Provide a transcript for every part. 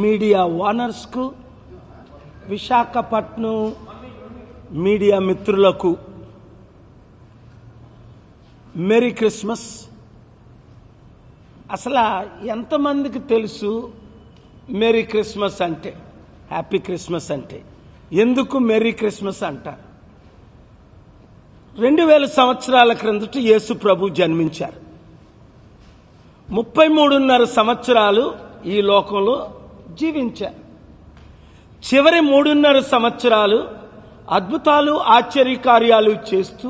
Media ఓనర్స్కు, Visakhapatnam media మిత్రులకు merry Christmas. అసలు ఎంతమందికి తెలుసు మెరీ క్రిస్మస్ అంటే, హ్యాపీ క్రిస్మస్ అంటే? ఎందుకు మెరీ క్రిస్మస్ అంటారు? 2000 సంవత్సరాల క్రిందట యేసు ప్రభు జన్మించారు. 33.5 సంవత్సరాలు ఈ లోకంలో జీవించారు. చివరి 3.5 సంవత్సరాలు అద్భుతాలు, ఆశ్చర్యకార్యాలు చేస్తూ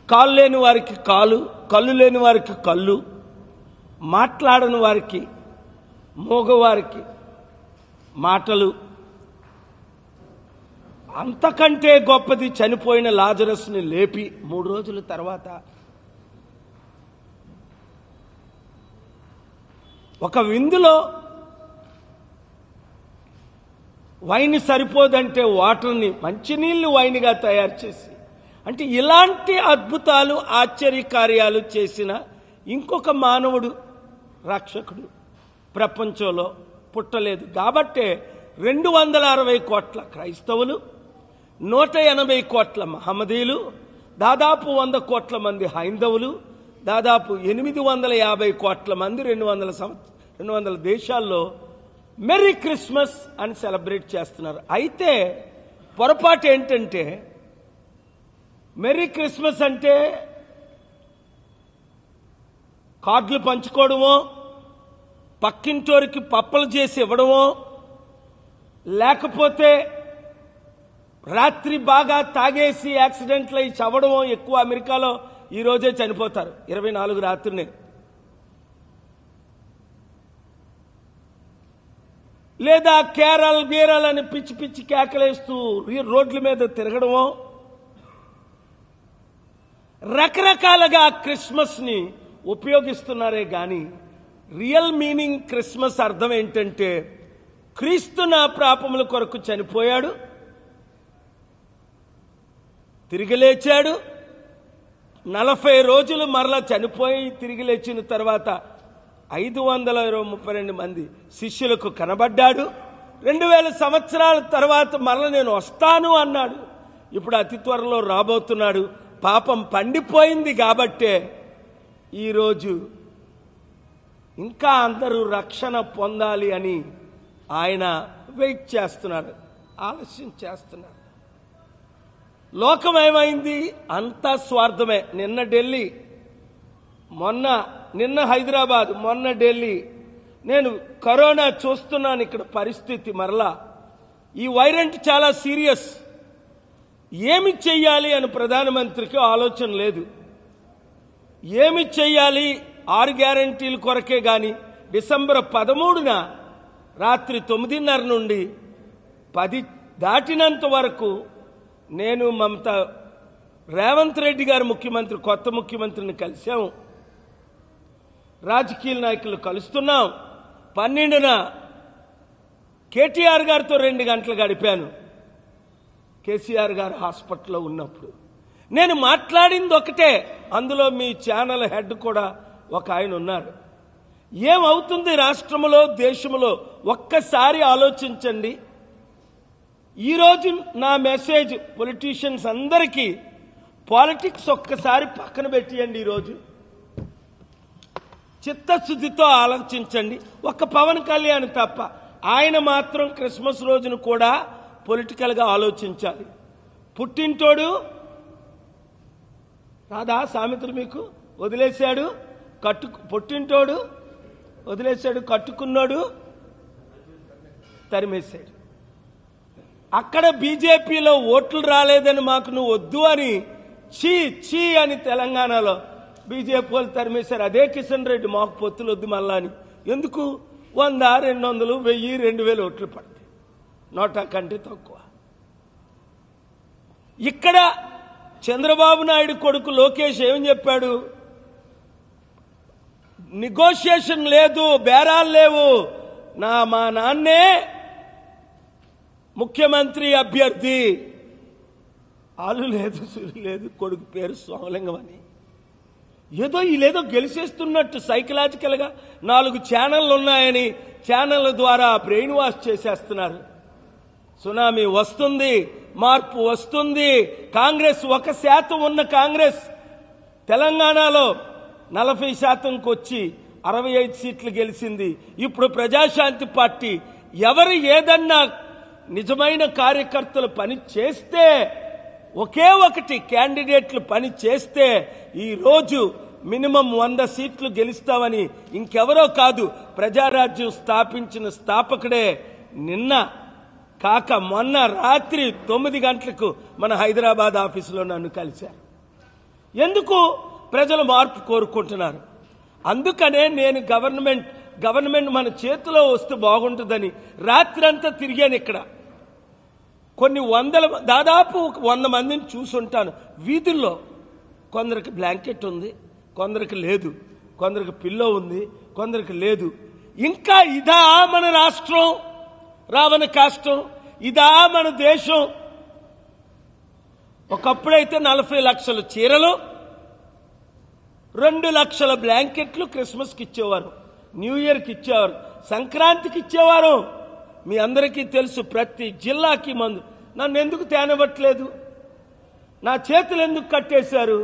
కాళ్ళు లేని వారికి కాలు, కళ్ళు లేని వారికి కళ్ళు, మాట్లాడని వారికి, మోగవారికి మాటలు, అంతకంటే గొప్పది చనిపోయిన లాజరస్ని లేపి 3 రోజుల తర్వాత ఒక విందులో వైన్ సరిపోదంటే వాటర్ని, మంచినీళ్లు వైన్గా తయారు చేసి, అంటే ఇలాంటి అద్భుతాలు, ఆశ్చర్యకార్యాలు చేసిన ఇంకొక మానవుడు, రక్షకుడు ప్రపంచంలో పుట్టలేదు. కాబట్టే 260 కోట్ల క్రైస్తవులు, 180 కోట్ల మహమ్మదీయులు, దాదాపు 100 కోట్ల మంది హైందవులు, దాదాపు 850 కోట్ల మంది 200 దేశాల్లో మెరీ క్రిస్మస్ అని సెలబ్రేట్ చేస్తున్నారు. అయితే పొరపాటు ఏంటంటే, మెరీ క్రిస్మస్ అంటే కార్డులు పంచుకోవడమో, పక్కింటోరికి పప్పలు చేసి ఇవ్వడమో, లేకపోతే రాత్రి బాగా తాగేసి యాక్సిడెంట్లు అయి చవడమో. ఎక్కువ అమెరికాలో ఈ రోజే చనిపోతారు, 24 రాత్రినే. లేదా కేరళ బీరల్ అని పిచ్చి పిచ్చి కేకలేస్తూ రోడ్ల మీద తిరగడమో. రకరకాలుగా క్రిస్మస్ ని ఉపయోగిస్తున్నారే గాని రియల్ మీనింగ్ క్రిస్మస్ అర్థం ఏంటంటే, క్రీస్తు నా పాపముల కొరకు చనిపోయాడు, తిరిగి లేచాడు, 40 రోజులు మరలా చనిపోయి తిరిగి లేచిన తర్వాత 532 మంది శిష్యులకు కనబడ్డాడు. 2000 సంవత్సరాల తర్వాత మరల నేను వస్తాను అన్నాడు. ఇప్పుడు అతి త్వరలో రాబోతున్నాడు. పాపం పండిపోయింది కాబట్టే ఈరోజు ఇంకా అందరూ రక్షణ పొందాలి అని ఆయన వెయిట్ చేస్తున్నారు, ఆలస్యం చేస్తున్నారు. లోకం ఏమైంది? అంతా స్వార్థమే. నిన్న ఢిల్లీ, నిన్న హైదరాబాద్, మొన్న ఢిల్లీ. నేను కరోనా చూస్తున్నాను ఇక్కడ పరిస్థితి. మరలా ఈ వైరస్ చాలా సీరియస్. ఏమి చెయ్యాలి అని ప్రధానమంత్రికి ఆలోచన లేదు. ఏమి చెయ్యాలి? 6 గ్యారంటీల కొరకే గాని డిసెంబర్ 13న రాత్రి 9:30 నుండి 10 దాటినంత వరకు నేను రేవంత్ రెడ్డి గారు ముఖ్యమంత్రి, కొత్త ముఖ్యమంత్రిని కలిశాము, రాజకీయ నాయకులు కలుస్తున్నాం. 12న కేటీఆర్ గారితో 2 గంటలు గడిపాను, కేసీఆర్ గారు హాస్పిటల్లో ఉన్నప్పుడు. నేను మాట్లాడింది ఒకటే, అందులో మీ ఛానల్ హెడ్ కూడా ఒక ఆయన ఉన్నారు. ఏమవుతుంది రాష్ట్రంలో, దేశంలో ఒక్కసారి ఆలోచించండి. ఈరోజు నా మెసేజ్ పొలిటీషియన్స్ అందరికీ, పాలిటిక్స్ ఒక్కసారి పక్కన పెట్టియండి. ఈరోజు చిత్తశుద్ధితో ఆలోచించండి. ఒక్క పవన్ కళ్యాణ్ తప్ప, ఆయన మాత్రం క్రిస్మస్ రోజును కూడా పొలిటికల్గా ఆలోచించాలి. పుట్టింటోడు రాదా సామెతలు మీకు? వదిలేశాడు పుట్టింటోడు వదిలేశాడు, కట్టుకున్నాడు తరిమేశాడు. అక్కడ బీజేపీలో ఓట్లు రాలేదని మాకు నువ్వు వద్దు అని చీ అని తెలంగాణలో బీజేపీ వాళ్ళు తరిమేశారు. అదే కిషన్ రెడ్డి మాకు పొత్తులు వద్దు మళ్ళా అని. ఎందుకు? 100, 200, 1000, 2000 ఓట్లు పడతాయి, 100 కంటే తక్కువ. ఇక్కడ చంద్రబాబు నాయుడు కొడుకు లోకేష్ ఏం చెప్పాడు? నెగోషియేషన్ లేదు, బేరాలు లేవు, మా నాన్నే ముఖ్యమంత్రి అభ్యర్థి. ఆలు లేదు, సులు లేదు, కొడుకు పేరు సోమలింగం అని. ఏదో వీళ్ళేదో గెలిచేస్తున్నట్టు సైకలాజికల్గా 4 ఛానళ్ళు ఉన్నాయని ఛానళ్ళ ద్వారా బ్రెయిన్ వాష్ చేసేస్తున్నారు. సునామీ వస్తుంది, మార్పు వస్తుంది. కాంగ్రెస్ 1% ఉన్న కాంగ్రెస్ తెలంగాణలో 40%కు వచ్చి 65 సీట్లు గెలిచింది. ఇప్పుడు ప్రజాశాంతి పార్టీ ఎవరు ఏదన్నా నిజమైన కార్యకర్తలు పని చేస్తే, ఒకే ఒకటి క్యాండిడేట్లు పని చేస్తే ఈరోజు మినిమం 100 సీట్లు గెలుస్తామని ఇంకెవరో కాదు, ప్రజారాజ్యం స్థాపించిన స్థాపకుడే నిన్న కాక మొన్న రాత్రి 9 గంటలకు మన హైదరాబాద్ ఆఫీసులో నన్ను కలిశారు. ఎందుకు? ప్రజలు మార్పు కోరుకుంటున్నారు. అందుకనే నేను గవర్నమెంట్ మన చేతిలో వస్తే బాగుంటుందని రాత్రంతా తిరిగాను. ఇక్కడ కొన్ని దాదాపు 100 మందిని చూసుంటాను వీధుల్లో. కొందరికి బ్లాంకెట్ ఉంది, కొందరికి లేదు, కొందరికి పిల్లో ఉంది, కొందరికి లేదు. ఇంకా ఇదా మన రాష్ట్రం, రావణ కాష్టం? ఇదా మన దేశం? ఒకప్పుడైతే 40 లక్షల చీరలు, 2 లక్షల బ్లాంకెట్లు క్రిస్మస్కి ఇచ్చేవారు, న్యూ ఇయర్కి ఇచ్చేవారు, సంక్రాంతికి ఇచ్చేవారు. మీ అందరికీ తెలుసు. ప్రతి జిల్లాకి మందు. నన్ను ఎందుకు తేనవట్లేదు? నా చేతులు ఎందుకు కట్టేశారు?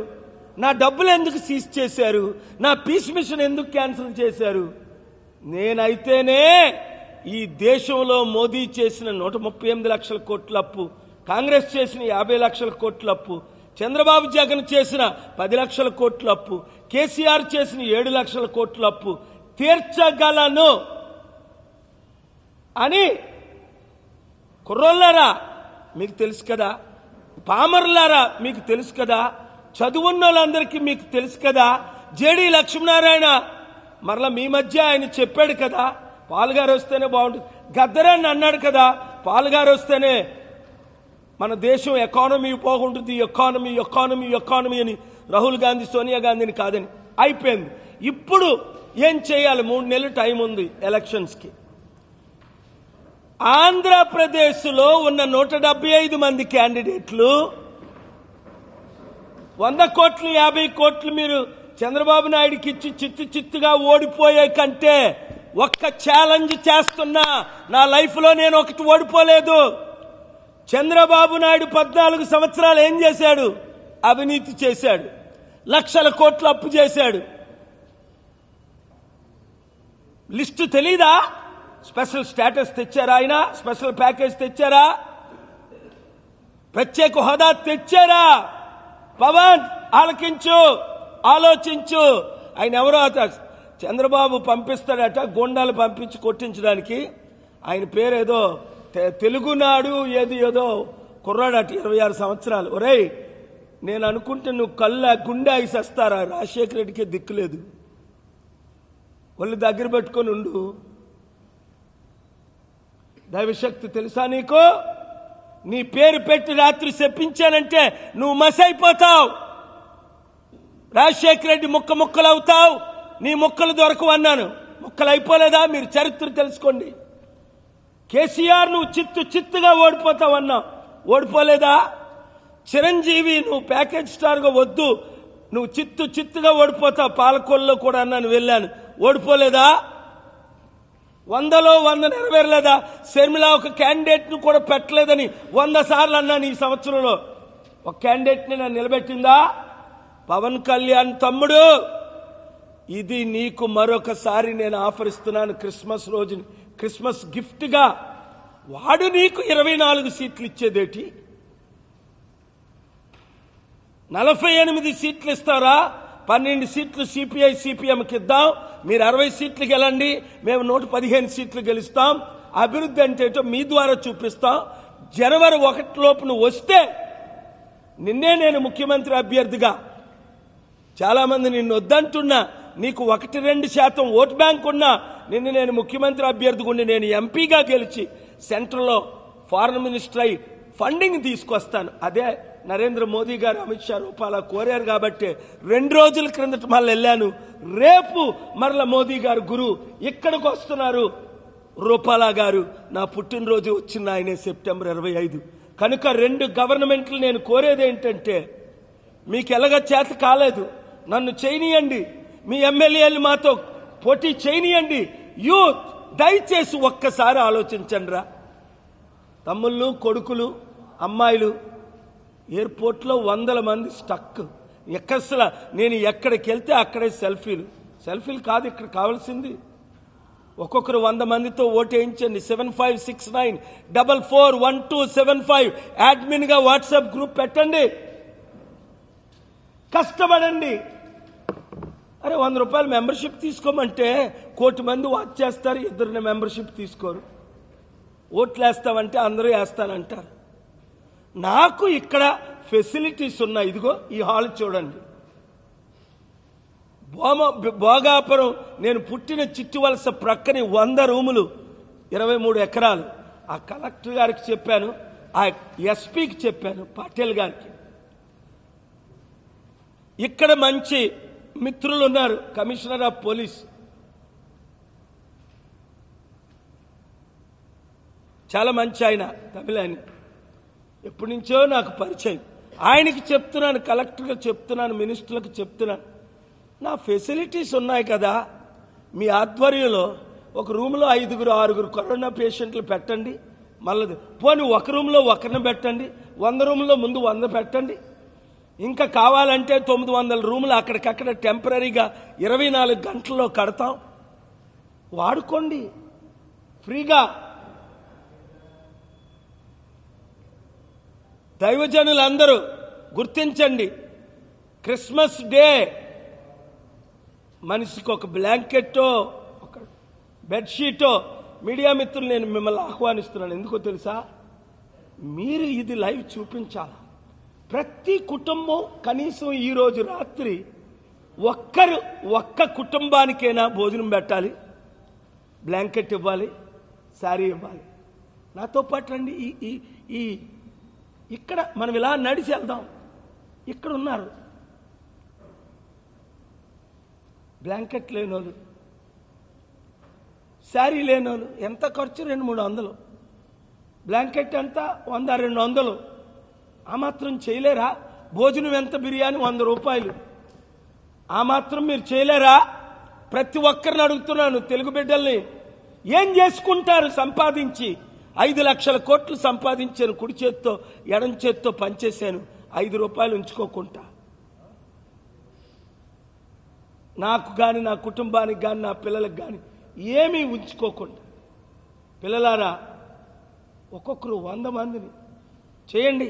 నా డబ్బులు ఎందుకు సీజ్ చేశారు? నా పీస్ మిషన్ ఎందుకు క్యాన్సిల్ చేశారు? నేనైతేనే ఈ దేశంలో మోదీ చేసిన 138 లక్షల కోట్ల అప్పు, కాంగ్రెస్ చేసిన 50 లక్షల కోట్ల అప్పు, చంద్రబాబు జగన్ చేసిన 10 లక్షల కోట్ల అప్పు, కేసీఆర్ చేసిన 7 లక్షల కోట్ల అప్పు తీర్చగలను అని కుర్రోళ్ళారా మీకు తెలుసు కదా, పామర్లారా మీకు తెలుసు కదా, చదువున్న వాళ్ళందరికీ మీకు తెలుసు కదా. జేడీ లక్ష్మీనారాయణ మరలా మీ మధ్య ఆయన చెప్పాడు కదా, పాల్గారు వస్తేనే బాగుంటుంది. గద్దరాన్ని అన్నాడు కదా, పాల్గారు వస్తేనే మన దేశం ఎకానమీ బాగుంటుంది, ఎకానమీ ఎకానమీ ఎకానమీ అని. రాహుల్ గాంధీ సోనియా గాంధీని కాదని అయిపోయింది. ఇప్పుడు ఏం చేయాలి? 3 నెలలు టైం ఉంది ఎలక్షన్స్కి. ఆంధ్రప్రదేశ్లో ఉన్న 175 మంది క్యాండిడేట్లు 100 కోట్లు 50 కోట్లు మీరు చంద్రబాబు నాయుడికి ఇచ్చి చిత్తుగా ఓడిపోయే కంటే ఒక్క ఛాలెంజ్ చేస్తున్నా. నా లైఫ్లో నేను ఒకటి ఓడిపోలేదు. చంద్రబాబు నాయుడు 14 సంవత్సరాలు ఏం చేశాడు? అవినీతి చేశాడు, లక్షల కోట్లు అప్పు చేశాడు. లిస్టు తెలీదా? స్పెషల్ స్టేటస్ తెచ్చారా? ఆయన స్పెషల్ ప్యాకేజ్ తెచ్చారా? ప్రత్యేక హోదా తెచ్చారా? పవన్ ఆలకించు, ఆలోచించు. ఆయన ఎవరో చంద్రబాబు పంపిస్తాడట గుండాలు పంపించి కొట్టించడానికి. ఆయన పేరేదో తెలుగునాడు ఏదో కుర్రాడట, 26 సంవత్సరాలు. ఒరేయ్, నేను అనుకుంటే నువ్వు గుండె ఐసేస్తారా? రాజశేఖర రెడ్డికే దిక్కులేదు. వాళ్ళు దగ్గర పెట్టుకొని ఉండు. దైవశక్తి తెలుసా నీకు? నీ పేరు పెట్టి రాత్రి చెప్పించానంటే నువ్వు మసైపోతావు. రాజశేఖర రెడ్డి ముక్కలవుతావు. నీ ముక్కలు దొరకవు అన్నాను. ముక్కలు అయిపోలేదా? మీరు చరిత్ర తెలుసుకోండి. కేసీఆర్ నువ్వు చిత్తుగా ఓడిపోతావు అన్నావు, ఓడిపోలేదా? చిరంజీవి నువ్వు ప్యాకేజ్ స్టార్గా వద్దు, నువ్వు చిత్తుగా ఓడిపోతావు. పాలకొల్లో కూడా అన్నాను, వెళ్ళాను, ఓడిపోలేదా? 100లో 100 నెరవేరలేదా? షర్మిల ఒక క్యాండిడేట్ ను కూడా పెట్టలేదని 100 సార్లు అన్నాను ఈ సంవత్సరంలో. ఒక క్యాండిడేట్ ని నన్ను నిలబెట్టిందా? పవన్ కళ్యాణ్ తమ్ముడు, ఇది నీకు మరొకసారి నేను ఆఫర్ ఇస్తున్నాను. క్రిస్మస్ రోజుని క్రిస్మస్ గిఫ్ట్ గా వాడు నీకు 24 సీట్లు ఇచ్చేదేటి? 48 సీట్లు ఇస్తారా? 12 సీట్లు సిపిఐ సిపిఎంకి ఇద్దాం. మీరు 60 సీట్లు గెలండి, మేము 115 సీట్లు గెలుస్తాం. అభివృద్ధి అంటే మీ ద్వారా చూపిస్తాం. జనవరి 1 లోపు నువ్వు వస్తే నిన్నే నేను ముఖ్యమంత్రి అభ్యర్థిగా. చాలా మంది నిన్ను వద్దంటున్నా, నీకు 1-2% ఓటు బ్యాంక్ ఉన్నా నిన్ను నేను ముఖ్యమంత్రి అభ్యర్థిగా ఉండి నేను ఎంపీగా గెలిచి సెంట్రల్లో ఫారెన్ మినిస్టర్ అయి ఫండింగ్ తీసుకొస్తాను. అదే నరేంద్ర మోదీ గారు అమిత్ షా రూపాల కోరారు కాబట్టి 2 రోజుల క్రిందట మళ్ళీ వెళ్ళాను. రేపు మరల మోదీ గారు గురువు ఇక్కడికి వస్తున్నారు. రూపాల గారు నా పుట్టినరోజు వచ్చిన ఆయనే సెప్టెంబర్ 25. కనుక 2 గవర్నమెంట్లు నేను కోరేది ఏంటంటే, మీకు ఎలాగ చేత కాలేదు, నన్ను చేయనీయండి, మీ ఎమ్మెల్యేలు మాతో పోటీ చేయనీయండి. యూత్ దయచేసి ఒక్కసారి ఆలోచించండి రా. తమ్ముళ్ళు, కొడుకులు, అమ్మాయిలు ఎయిర్పోర్ట్లో 100 మంది స్టక్. అసలు నేను ఎక్కడికి వెళ్తే అక్కడే సెల్ఫీలు కాదు ఇక్కడ కావాల్సింది. ఒక్కొక్కరు 100 మందితో ఓటేయించండి. 7569441275 అడ్మిన్గా వాట్సాప్ గ్రూప్ పెట్టండి. కష్టపడండి. అరే 100 రూపాయలు మెంబర్షిప్ తీసుకోమంటే 1 కోటి మంది వాచ్ చేస్తారు, 2 మెంబర్షిప్ తీసుకోరు. ఓట్లు వేస్తామంటే అందరూ వేస్తానంటారు. నాకు ఇక్కడ ఫెసిలిటీస్ ఉన్నాయి. ఇదిగో ఈ హాల్ చూడండి. భోగాపురం నేను పుట్టిన చిట్టివలస ప్రక్కని 100 రూములు, 23 ఎకరాలు. ఆ కలెక్టర్ గారికి చెప్పాను, ఆ ఎస్పీకి చెప్పాను, పాటిల్ గారికి. ఇక్కడ మంచి మిత్రులు ఉన్నారు. కమిషనర్ ఆఫ్ పోలీస్ చాలా మంచి ఆయన, తమిళాయన, ఎప్పటి నుంచో నాకు పరిచయం. ఆయనకి చెప్తున్నాను, కలెక్టర్గా చెప్తున్నాను, మినిస్టర్లకు చెప్తున్నాను, నా ఫెసిలిటీస్ ఉన్నాయి కదా, మీ ఆధ్వర్యంలో ఒక రూమ్లో 5-6 కరోనా పేషెంట్లు పెట్టండి. మళ్ళీ పోనీ ఒక రూమ్లో ఒకరిని పెట్టండి, 100 రూమ్లో ముందు 100 పెట్టండి. ఇంకా కావాలంటే 900 రూములు అక్కడికక్కడ టెంపరీగా 24 గంటల్లో కడతాం, వాడుకోండి ఫ్రీగా. దైవజనులందరూ గుర్తించండి, క్రిస్మస్ డే మనిషికి ఒక బ్లాంకెట్టో ఒక బెడ్షీటో. మీడియా మిత్రులు నేను మిమ్మల్ని ఆహ్వానిస్తున్నాను. ఎందుకో తెలుసా, మీరు ఇది లైవ్ చూపించాలి. ప్రతి కుటుంబం కనీసం ఈరోజు రాత్రి ఒక్క కుటుంబానికైనా భోజనం పెట్టాలి, బ్లాంకెట్ ఇవ్వాలి, శారీ ఇవ్వాలి. నాతో పాటు రండి. ఈ ఇక్కడ మనం ఇలా నడిచి వెళ్దాం. ఇక్కడ ఉన్నారు బ్లాంకెట్ లేనోళ్ళు, శారీ లేనోళ్ళు. ఎంత ఖర్చు? 200-300. బ్లాంకెట్ ఎంత? 100-200. ఆ మాత్రం చేయలేరా? భోజనం ఎంత? బిర్యానీ 100 రూపాయలు. ఆ మాత్రం మీరు చేయలేరా? ప్రతి ఒక్కరిని అడుగుతున్నాను, తెలుగు బిడ్డల్ని. ఏం చేసుకుంటారు సంపాదించి? 5 లక్షల కోట్లు సంపాదించాను, కుడి చేత్తో ఎడం చేత్తో పనిచేశాను, 5 రూపాయలు ఉంచుకోకుండా. నాకు కానీ, నా కుటుంబానికి కానీ, నా పిల్లలకు కానీ ఏమీ ఉంచుకోకుండా. పిల్లలారా, ఒక్కొక్కరు 100 మందిని చేయండి.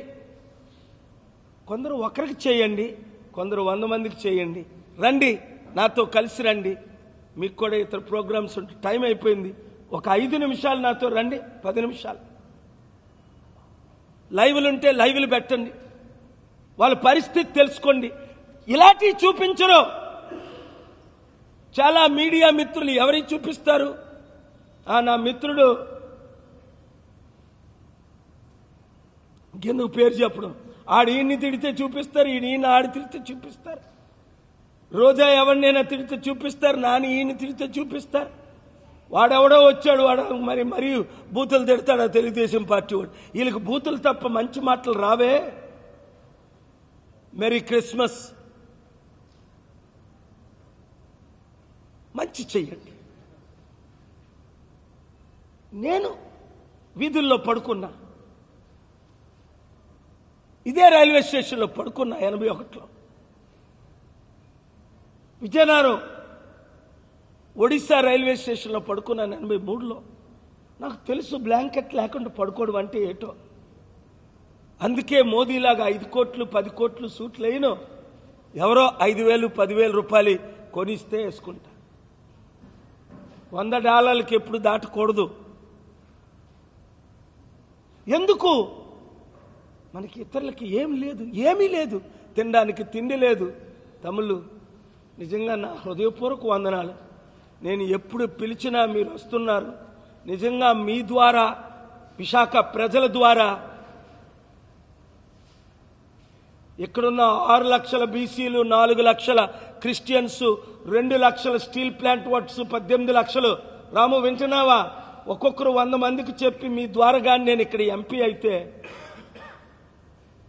కొందరు ఒకరికి చేయండి, కొందరు 100 మందికి చేయండి. రండి, నాతో కలిసి రండి. మీకు కూడా ఇతర ప్రోగ్రామ్స్ ఉంటాయి. టైం అయిపోయింది. ఒక 5 నిమిషాలు నాతో రండి, 10 నిమిషాలు. లైవ్లు ఉంటే లైవ్లు పెట్టండి, వాళ్ళ పరిస్థితి తెలుసుకోండి. ఇలాంటివి చూపించరు. చాలా మీడియా మిత్రులు ఎవరికి చూపిస్తారు? నా మిత్రుడు ఎందుకు పేరు చెప్పడం, ఆడు ఈయన్ని తిడితే చూపిస్తారు, ఈయన ఆడి తిడితే చూపిస్తారు. రోజా ఎవరినైనా తిడితే చూపిస్తారు, నాని ఈయన్ని తిడితే చూపిస్తారు. వాడెవడో వచ్చాడు, వాడు మరి బూతులు తిడతాడు తెలుగుదేశం పార్టీ వాడు. వీళ్ళకి బూతులు తప్ప మంచి మాటలు రావే. Merry Christmas. మంచి చెయ్యండి. నేను వీధుల్లో పడుకున్నా, ఇదే రైల్వే స్టేషన్లో పడుకున్నా 81లో. విజయనగరం ఒడిశా రైల్వే స్టేషన్లో పడుకున్నాను 83లో. నాకు తెలుసు బ్లాంకెట్ లేకుండా పడుకోవడం అంటే ఏటో. అందుకే మోదీలాగా 5 కోట్లు 10 కోట్లు సూట్లు వేయను. ఎవరో 5,000 10,000 రూపాయలు కొనిస్తే వేసుకుంటా. $100 ఎప్పుడు దాటకూడదు. ఎందుకు? మనకి ఇతరులకి ఏమీ లేదు, తినడానికి తిండి లేదు. తమ్ముళ్ళు, నిజంగా నా హృదయపూర్వక వందనాలు. నేను ఎప్పుడు పిలిచినా మీరు వస్తున్నారు. నిజంగా మీ ద్వారా, విశాఖ ప్రజల ద్వారా, ఇక్కడున్న 6 లక్షల బీసీలు, 4 లక్షల క్రిస్టియన్స్, 2 లక్షల స్టీల్ ప్లాంట్ వర్క్స్, 18 లక్షలు. రాము వింటున్నావా? ఒక్కొక్కరు 100 మందికి చెప్పి మీ ద్వారా కానీ నేను ఇక్కడ ఎంపీ అయితే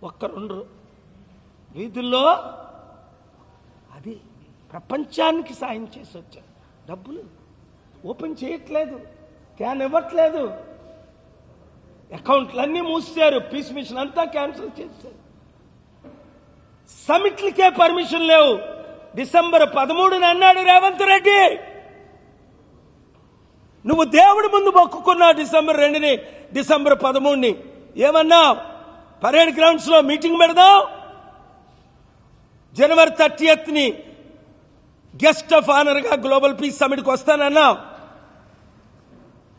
ఒక్కరుండ్రు వీధుల్లో. అది ప్రపంచానికి సాయం చేసి వచ్చారు. డబ్బులు ఓపెన్ చేయట్లేదు, క్యాన్ ఇవ్వట్లేదు, అకౌంట్లన్నీ మూసారు, పీస్ మిషన్ అంతా క్యాన్సిల్ చేశారు. సమిట్లకే పర్మిషన్ లేవు. డిసెంబర్ 13న అన్నాడు రేవంత్ రెడ్డి, నువ్వు దేవుడి ముందు మొక్కుకున్నావు డిసెంబర్ 2ని, డిసెంబర్ 13ని ఏమన్నావు? పరేడ్ గ్రౌండ్స్ లో మీటింగ్ పెడదాం, జనవరి 30ని గెస్ట్ ఆఫ్ ఆనర్ గా గ్లోబల్ పీస్ సమిట్కి వస్తానన్నావు.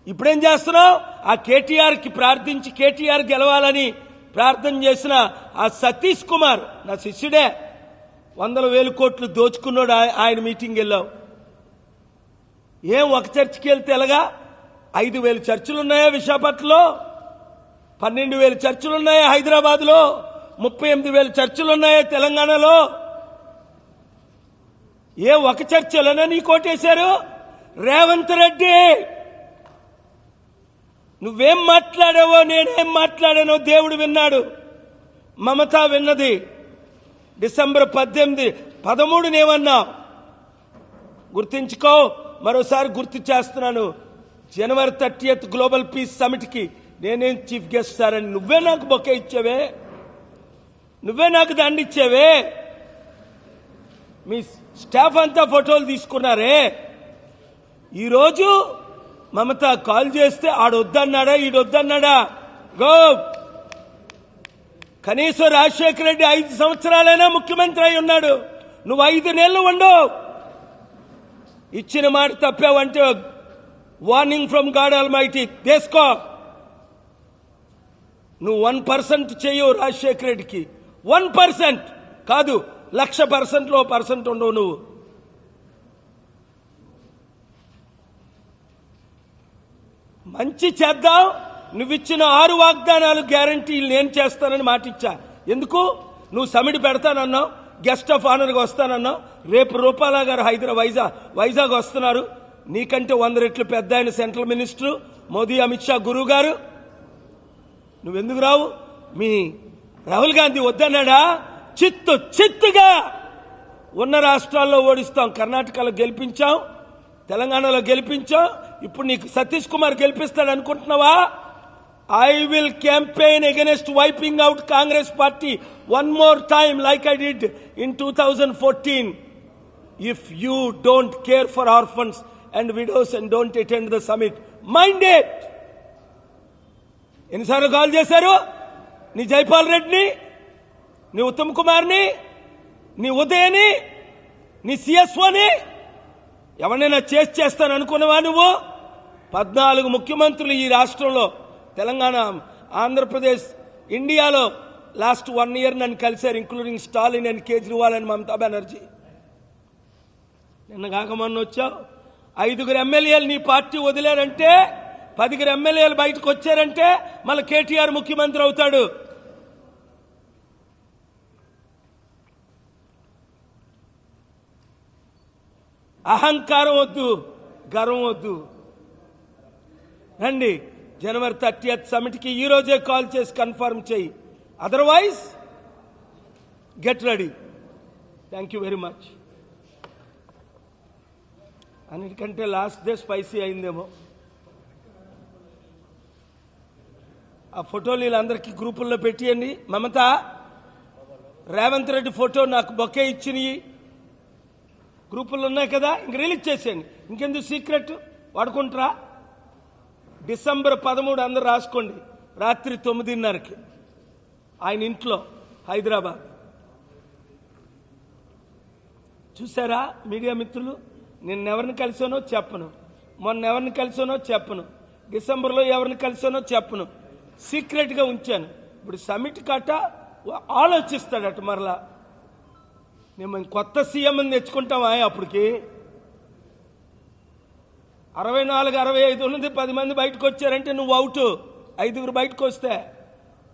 ఇప్పుడేం చేస్తున్నావు? ఆ కేటీఆర్ కి ప్రార్థించి కేటీఆర్ గెలవాలని ప్రార్థన చేసిన ఆ సతీష్ కుమార్ నా శిష్యుడే, 100,000 కోట్లు దోచుకున్నాడు. ఆయన మీటింగ్ వెళ్ళావు. ఏం ఒక చర్చికి వెళ్తే ఎలాగా? 5,000 చర్చిలున్నాయా విశాఖపట్నంలో? 12,000 చర్చిలున్నాయా హైదరాబాద్లో? 38,000 చర్చిలున్నాయా తెలంగాణలో? ఏ ఒక చర్చలోనే నీ కోటేశారు? రేవంత్ రెడ్డి, నువ్వేం మాట్లాడావో నేనేం మాట్లాడానో దేవుడు విన్నాడు, మమత విన్నది. డిసెంబర్ 18, 13 ఏమన్నా గుర్తించుకో. మరోసారి గుర్తు చేస్తున్నాను, జనవరి 30 గ్లోబల్ పీస్ సమిట్కి నేనేం చీఫ్ గెస్ట్ సారని నువ్వే నాకు బొకే ఇచ్చావే, నువ్వే నాకు దండిచ్చావే. మీ స్టాఫ్ అంతా ఫోటోలు తీసుకున్నారే. ఈరోజు మమత కాల్ చేస్తే ఆడొద్దన్నాడా ఈడొద్దన్నాడా? గో, కనీసం రాజశేఖర రెడ్డి 5 సంవత్సరాలైనా ముఖ్యమంత్రి అయి ఉన్నాడు, నువ్వు 5 నెలలు ఉండవు. ఇచ్చిన మాట తప్పావంటే వార్నింగ్ ఫ్రమ్ గాడ్ ఆల్మైటీ తీసుకో. నువ్వు 1% చేయవు రాజశేఖర రెడ్డికి, 1% కాదు, 1,00,000%లో 1% ఉండవు నువ్వు. మంచి చేద్దాం, నువ్విచ్చిన 6 వాగ్దానాలు గ్యారంటీలు నేను చేస్తానని మాటిచ్చా. ఎందుకు? నువ్వు సమిట్ పెడతానన్నావు, గెస్ట్ ఆఫ్ ఆనర్గా వస్తానన్నావు. రేపు రూపాలా గారు వైజాగ్ వస్తున్నారు, నీకంటే 100 రెట్లు పెద్ద ఆయన సెంట్రల్ మినిస్టర్ మోదీ, అమిత్ షా గురువు గారు. నువ్వెందుకు రావు? మీ రాహుల్ గాంధీ వద్దన్నాడా? చిత్తుగా ఉన్న రాష్ట్రాల్లో ఓడిస్తాం. కర్ణాటకలో గెలిపించాం, తెలంగాణలో గెలిపించాం, ఇప్పుడు నీకు సతీష్ కుమార్ గెలిపిస్తాడు అనుకుంటున్నావా? I will campaign against wiping out Congress party one more time like I did in 2014. If you don't care for orphans and widows and don't attend the summit, mind it. ఎన్నిసార్లు కాల్ చేశారు? నీ జైపాల్ రెడ్డిని, నీ ఉత్తమ్ కుమార్ని, నీ ఉదయని, నీ సిఎస్ఓని ఎవరినైనా చేస్తాను అనుకున్నావా నువ్వు? 14 ముఖ్యమంత్రులు ఈ రాష్ట్రంలో, తెలంగాణ, ఆంధ్రప్రదేశ్, ఇండియాలో లాస్ట్ 1 year నన్ను కలిశారు, including Stalin and Kejriwal and Mamata Banerjee. నిన్న కాక మొన్న వచ్చావు. 5 ఎమ్మెల్యేలు నీ పార్టీ వదిలేరంటే, 10 ఎమ్మెల్యేలు బయటకు వచ్చారంటే మళ్ళీ కేటీఆర్ ముఖ్యమంత్రి అవుతాడు. అహంకారం వద్దు, గర్వం వద్దు. రండి, జనవరి 30 సమిట్కి ఈ రోజే కాల్ చేసి కన్ఫర్మ్ చేయి. Otherwise get ready. Thank you very much. అన్నిటికంటే లాస్ట్ డే స్పైసీ అయిందేమో. ఆ ఫోటోలు వీళ్ళందరికీ గ్రూపుల్లో పెట్టియండి. మమత, రేవంత్ రెడ్డి ఫోటో నాకు బొకే ఇచ్చినవి గ్రూపుల్లో ఉన్నాయి కదా, ఇంక రిలీజ్ చేసేయండి. ఇంకెందుకు సీక్రెట్ వాడుకుంటారా? డిసెంబర్ 13 అందరు రాసుకోండి, రాత్రి 9:30కి ఆయన ఇంట్లో హైదరాబాద్. చూసారా మీడియా మిత్రులు, నిన్నెవరిని కలిసానో చెప్పను, మొన్న ఎవరిని కలిసానో చెప్పను, డిసెంబర్లో ఎవరిని కలిసానో చెప్పను, సీక్రెట్గా ఉంచాను. ఇప్పుడు సమిట్ కట్ట ఆలోచిస్తాడట మరలా. మేము కొత్త సీఎంని తెచ్చుకుంటామా? అప్పటికి 64, 65 ఉన్నది, 10 మంది బయటకు వచ్చారంటే నువ్వు అవుట్. 5 బయటకు వస్తే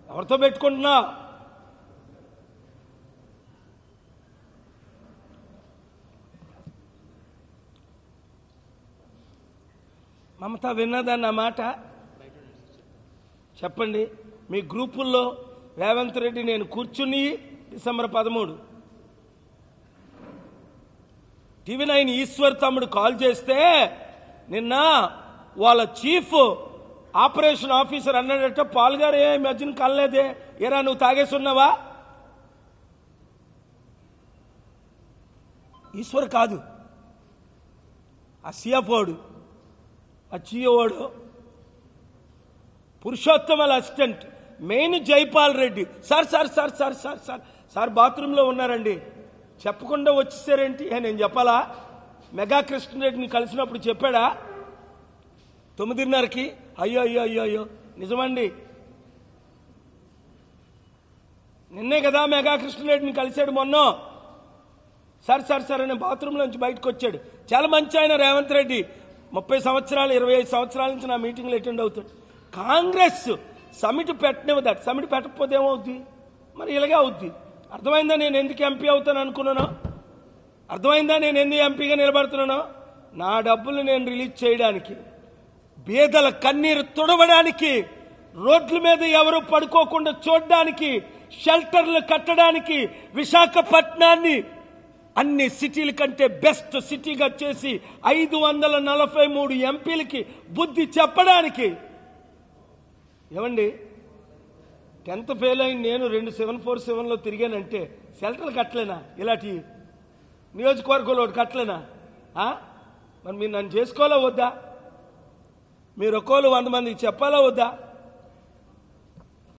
ఎవరితో పెట్టుకుంటున్నా? మమత విన్నదన్న మాట చెప్పండి. మీ గ్రూపుల్లో రేవంత్ రెడ్డి నేను కూర్చుని డిసెంబర్ 13 TV9 ఈశ్వర్ తమ్ముడు కాల్ చేస్తే నిన్న వాళ్ళ చీఫ్ ఆపరేషన్ ఆఫీసర్ అన్నాడట, పాల్ గారు ఏ మధ్యన కలలేదే, ఏరా నువ్వు తాగేసున్నావా? ఈశ్వర్ కాదు, ఆ సిఎఫ్ఓడు, ఆ జియోడు, పురుషోత్తమల assistant main Jaipal Reddy. Sir sir sir sir sir sir sir బాత్రూంలో ఉన్నారండి, చెప్పకుండా వచ్చేసారేంటి? నేను చెప్పాలా? మెగా కృష్ణరెడ్డిని కలిసినప్పుడు చెప్పాడా 9:30కి? అయ్యో అయ్యో అయ్యో అయ్యో నిజమండి, నిన్నే కదా మెగా కృష్ణరెడ్డిని కలిశాడు మొన్న. సార్ సార్ సార్ అనే బాత్రూంలోంచి బయటకు వచ్చాడు. చాలా మంచి ఆయన రేవంత్ రెడ్డి, 30 సంవత్సరాలు 25 సంవత్సరాల నుంచి నా మీటింగ్లో అటెండ్ అవుతాడు. కాంగ్రెస్ సమిట్ పెట్టనివ్వదట, సమిట్ పెట్టకపోతే ఏమవుద్ది? మరి ఇలాగే అవుద్ది. అర్థమైందా నేను ఎందుకు ఎంపీ అవుతాను అనుకున్నానో? అర్థమైందా నేను ఎందుకు ఎంపీగా నిలబడుతున్నానో? నా డబ్బులు నేను రిలీజ్ చేయడానికి, పేదల కన్నీరు తుడవడానికి, రోడ్ల మీద ఎవరు పడుకోకుండా చూడడానికి, షెల్టర్లు కట్టడానికి, విశాఖపట్నాన్ని అన్ని సిటీల కంటే బెస్ట్ సిటీగా చేసి 543 ఎంపీలకి బుద్ధి చెప్పడానికి. ఏమండి, 10th ఫెయిల్ అయిన నేను 2 747లో తిరిగానంటే షెల్టర్లు కట్టలేనా? ఇలాంటి నియోజకవర్గంలో ఒకటి కట్టలేనా? మరి మీరు నన్ను చేసుకోవాలా వద్దా? మీరు ఒక్కోళ్ళు 100 మందికి చెప్పాలా వద్దా?